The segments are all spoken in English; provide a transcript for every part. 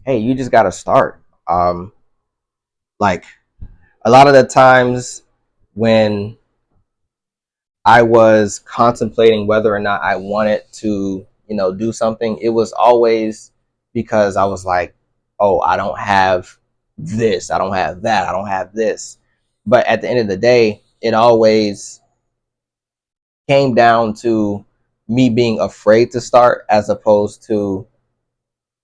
hey, you just gotta start. Like a lot of the times when I was contemplating whether or not I wanted to, do something, it was always because I was like, oh, I don't have this, I don't have that, I don't have this. But at the end of the day, it always came down to me being afraid to start as opposed to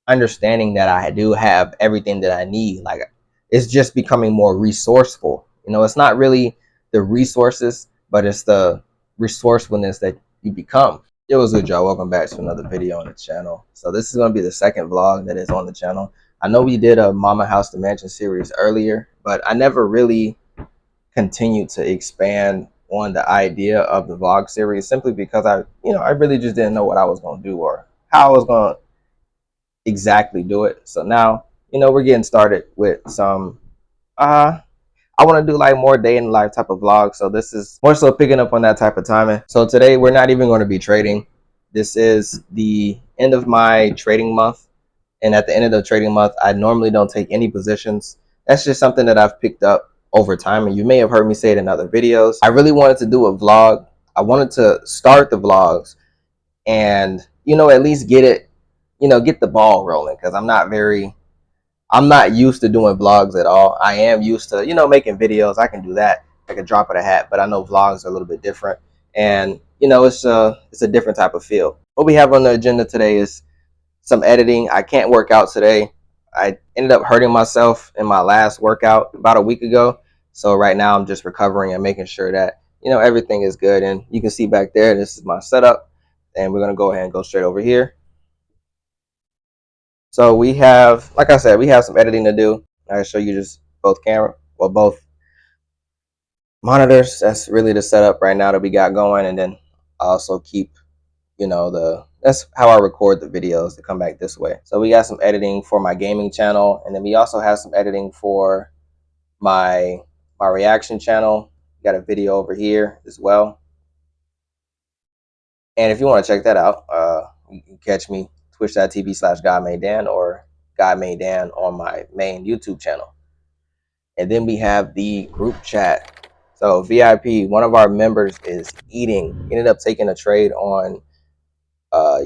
understanding that I do have everything that I need. Like it's just becoming more resourceful. It's not really the resources, but it's the resourcefulness that you become. It was good, y'all. Welcome back to another video on the channel. So this is going to be the second vlog that is on the channel. I know we did a Mama House to Mansion series earlier, but I never really continued to expand on the idea of the vlog series simply because I really just didn't know what I was going to do or how I was going to exactly do it. So now, we're getting started with some I want to do like more day in the life type of vlog. So this is more so picking up on that type of timing. So today we're not even going to be trading. This is the end of my trading month. And at the end of the trading month, I normally don't take any positions. That's just something that I've picked up over time. And you may have heard me say it in other videos. I really wanted to do a vlog. I wanted to start the vlogs and, at least get it, get the ball rolling, because I'm not used to doing vlogs at all. I am used to, making videos. I can do that like a drop of a hat, but I know vlogs are a little bit different. And, it's a different type of feel. What we have on the agenda today is some editing. I can't work out today. I ended up hurting myself in my last workout about a week ago. So right now I'm just recovering and making sure that, everything is good. And you can see back there, this is my setup. And we're going to go ahead and go straight over here. So we have, like I said, we have some editing to do. I'll show you just both both monitors. That's really the setup right now that we got going. And then I also keep, that's how I record the videos to come back this way. So we got some editing for my gaming channel. And then we also have some editing for my reaction channel. Got a video over here as well. And if you want to check that out, you can catch me twitch.tv/GodMadeDan or GodMadeDan on my main YouTube channel. And then we have the group chat. So VIP, one of our members is eating. He ended up taking a trade on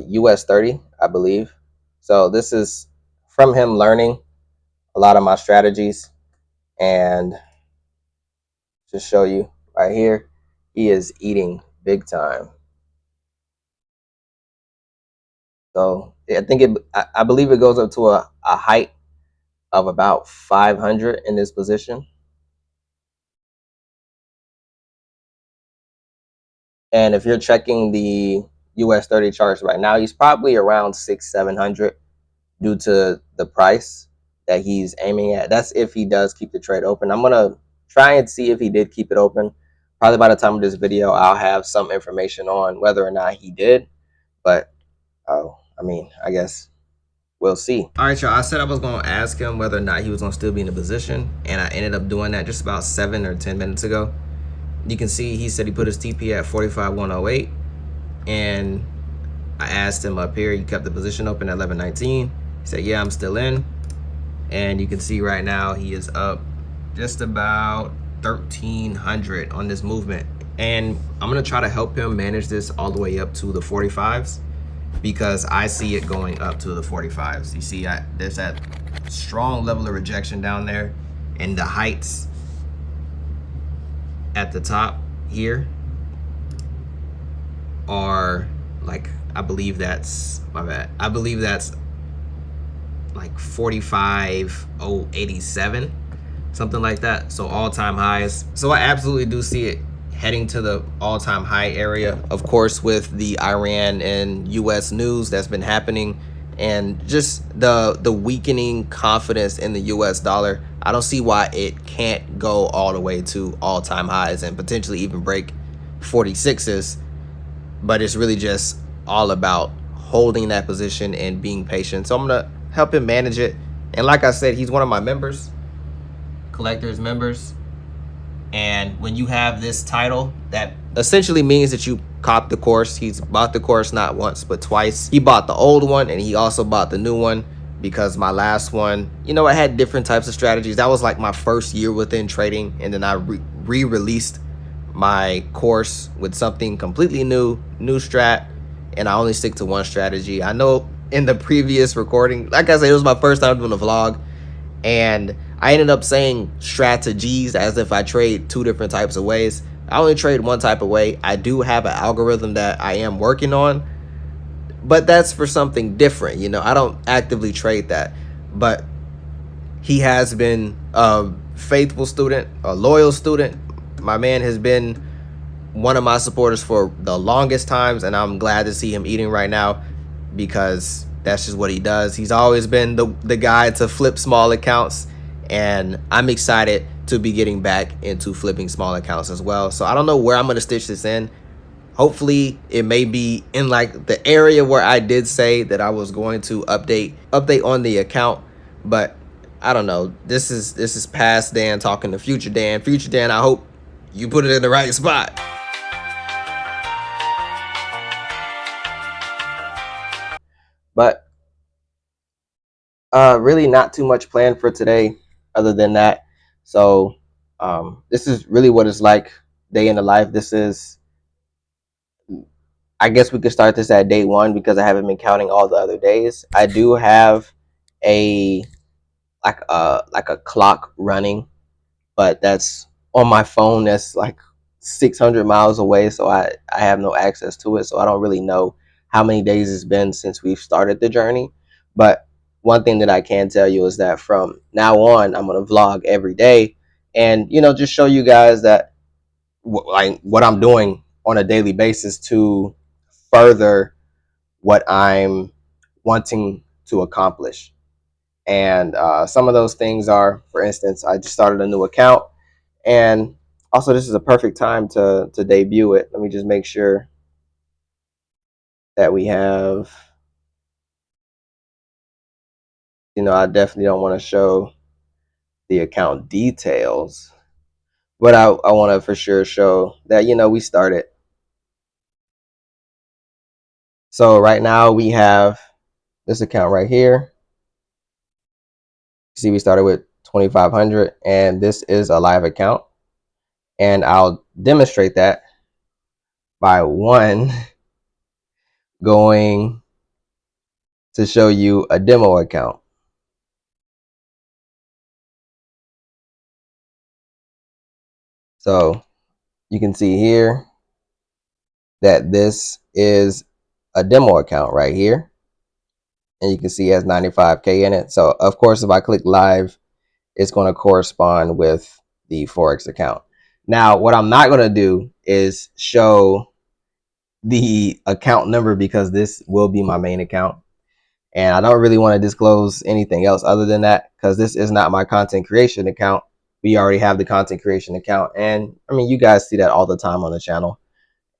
US 30, I believe. So this is from him learning a lot of my strategies. And just show you right here, he is eating big time. So I think I believe it goes up to a height of about 500 in this position. And if you're checking the US 30 charts right now, he's probably around 600-700 due to the price that he's aiming at. That's if he does keep the trade open. I'm gonna try and see if he did keep it open. Probably by the time of this video, I'll have some information on whether or not he did. But I guess we'll see. All right, y'all. I said I was gonna ask him whether or not he was gonna still be in the position, and I ended up doing that just about 7 or 10 minutes ago. You can see he said he put his TP at 45,108, and I asked him up here. He kept the position open at 1119. He said, "Yeah, I'm still in," and you can see right now he is up just about 1,300 on this movement. And I'm gonna try to help him manage this all the way up to the 45s, because I see it going up to the 45s. You see, there's that strong level of rejection down there, and the heights at the top here are like, I believe that's, my bad, I believe that's like 45,087, something like that. So all-time highs. So I absolutely do see it heading to the all-time high area, of course, with the Iran and US news that's been happening, and just the weakening confidence in the US dollar. I don't see why it can't go all the way to all-time highs and potentially even break 46s, but it's really just all about holding that position and being patient. So I'm gonna help him manage it. And like I said, he's one of my members, collectors members. And when you have this title, that essentially means that you copped the course. He's bought the course not once but twice. He bought the old one and he also bought the new one, because my last one, I had different types of strategies. That was like my first year within trading, and then I re-released my course with something completely new strat, and I only stick to one strategy. I know in the previous recording, like I said, it was my first time doing a vlog, and I ended up saying strategies as if I trade two different types of ways. I only trade one type of way. I do have an algorithm that I am working on, but that's for something different. I don't actively trade that, but he has been a faithful student, a loyal student. My man has been one of my supporters for the longest times, and I'm glad to see him eating right now because that's just what he does. He's always been the guy to flip small accounts, and I'm excited to be getting back into flipping small accounts as well. So I don't know where I'm going to stitch this in. Hopefully it may be in like the area where I did say that I was going to update on the account, but I don't know. This is past Dan talking to future Dan. Future Dan, I hope you put it in the right spot. But really not too much planned for today other than that. So this is really what it's like day in the life. This is, I guess we could start this at day one because I haven't been counting all the other days. I do have a like a clock running, but that's on my phone. That's like 600 miles away, so I have no access to it. So I don't really know how many days it's been since we've started the journey. But one thing that I can tell you is that from now on, I'm gonna vlog every day, and just show you guys that like what I'm doing on a daily basis to further what I'm wanting to accomplish. And some of those things are, for instance, I just started a new account, and also this is a perfect time to debut it. Let me just make sure that we have, I definitely don't want to show the account details, but I want to for sure show that, we started. So right now we have this account right here. See, we started with 2,500, and this is a live account. And I'll demonstrate that by one going to show you a demo account. So you can see here that this is a demo account right here, and you can see it has 95K in it. So of course, if I click live, it's going to correspond with the Forex account. Now, what I'm not going to do is show the account number because this will be my main account, and I don't really want to disclose anything else other than that because this is not my content creation account. We already have the content creation account, and I mean, you guys see that all the time on the channel.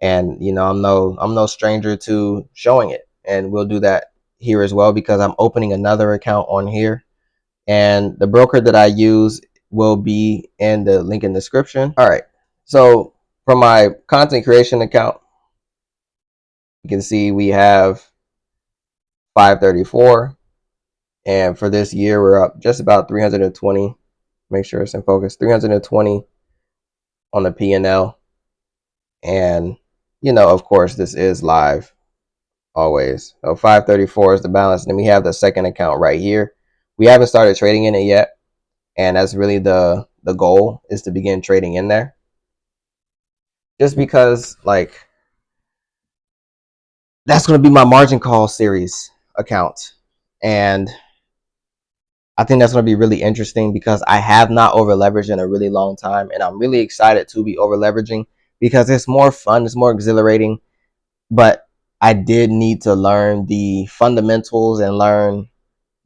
And I'm no stranger to showing it, and we'll do that here as well because I'm opening another account on here, and the broker that I use will be in the link in the description. All right, so from my content creation account, you can see we have 534, and for this year we're up just about 320. Make sure it's in focus. 320 on the P&L, and of course this is live always. So 534 is the balance. And then we have the second account right here. We haven't started trading in it yet, and that's really the goal, is to begin trading in there. Just because like that's going to be my margin call series account, and I think that's going to be really interesting because I have not over leveraged in a really long time, and I'm really excited to be over leveraging because it's more fun, it's more exhilarating. But I did need to learn the fundamentals and learn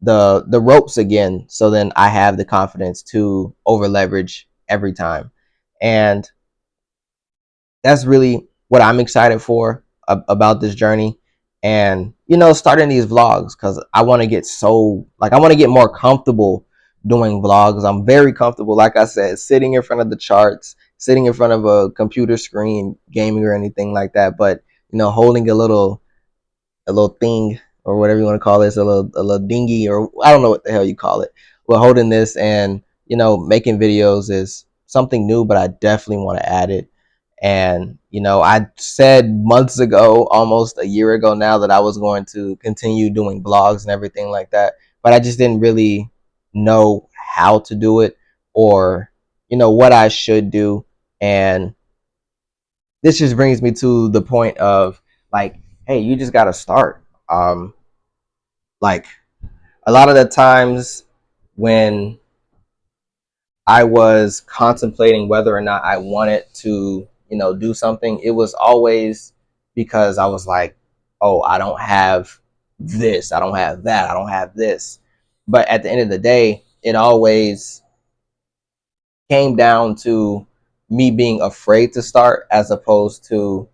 the ropes again, so then I have the confidence to over leverage every time. And that's really what I'm excited for about this journey. And starting these vlogs because I want to get I want to get more comfortable doing vlogs. I'm very comfortable, like I said, sitting in front of the charts, sitting in front of a computer screen, gaming or anything like that, but holding a little thing or whatever you want to call this, a little dinghy, or I don't know what the hell you call it. But holding this and making videos is something new, but I definitely want to add it. And I said months ago, almost a year ago now, that I was going to continue doing blogs and everything like that, but I just didn't really know how to do it, or what I should do. And this just brings me to the point of, like, hey, you just got to start. Like, a lot of the times when I was contemplating whether or not I wanted to, do something, it was always because I was like, oh, I don't have this, I don't have that, I don't have this. But at the end of the day, it always came down to me being afraid to start, as opposed to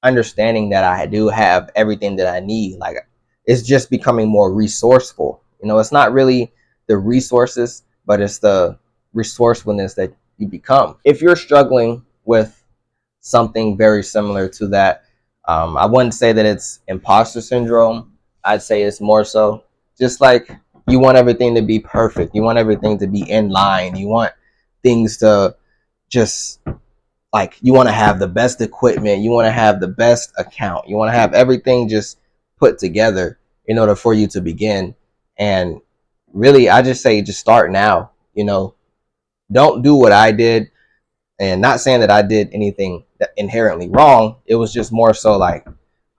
understanding that I do have everything that I need. Like, it's just becoming more resourceful. It's not really the resources, but it's the resourcefulness that you become. If you're struggling with something very similar to that, I wouldn't say that it's imposter syndrome. I'd say it's more so just like, you want everything to be perfect. You want everything to be in line. You want things to just, like, you want to have the best equipment, you want to have the best account, you want to have everything just put together in order for you to begin. And really, I just say, just start now. Don't do what I did. And not saying that I did anything that inherently wrong, it was just more so like,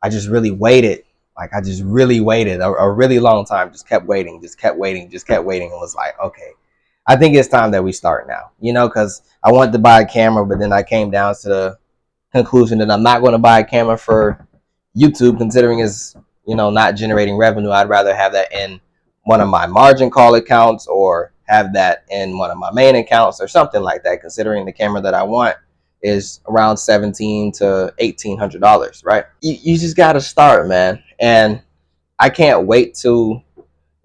I just really waited. Like, I just really waited a really long time, just kept waiting, just kept waiting, just kept waiting, and was like, okay, I think it's time that we start now. Because I wanted to buy a camera, but then I came down to the conclusion that I'm not going to buy a camera for YouTube, considering it's not generating revenue. I'd rather have that in one of my margin call accounts, or have that in one of my main accounts, or something like that, considering the camera that I want is around $1,700 to $1,800, right? You just got to start, man. And I can't wait to,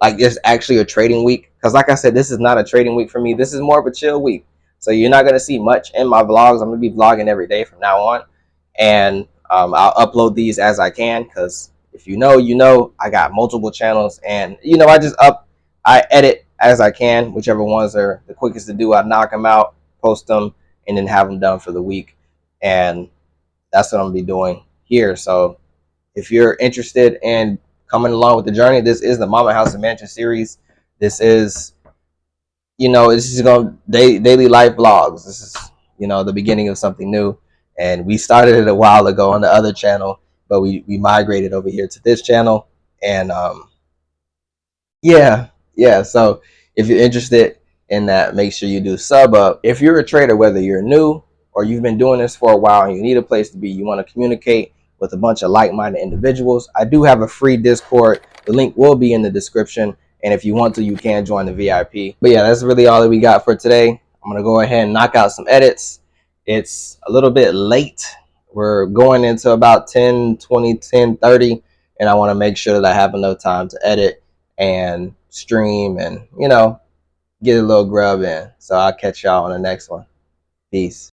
like, there's actually a trading week, because like I said, this is not a trading week for me. This is more of a chill week, so you're not going to see much in my vlogs. I'm going to be vlogging every day from now on, and I'll upload these as I can, because if I got multiple channels, and I edit as I can, whichever ones are the quickest to do. I knock them out, post them, and then have them done for the week. And that's what I'm gonna be doing here. So if you're interested in coming along with the journey, this is the Mama House and Mansion series. This is, this is going daily life vlogs. This is, the beginning of something new. And we started it a while ago on the other channel, but we migrated over here to this channel. And yeah. So if you're interested in that, make sure you do sub up. If you're a trader, whether you're new or you've been doing this for a while and you need a place to be, you want to communicate with a bunch of like-minded individuals, I do have a free Discord. The link will be in the description, and if you want to, you can join the VIP. But yeah, that's really all that we got for today. I'm gonna go ahead and knock out some edits. It's a little bit late. We're going into about 10:20, 10:30, and I want to make sure that I have enough time to edit and stream and get a little grub in. So I'll catch y'all on the next one. Peace.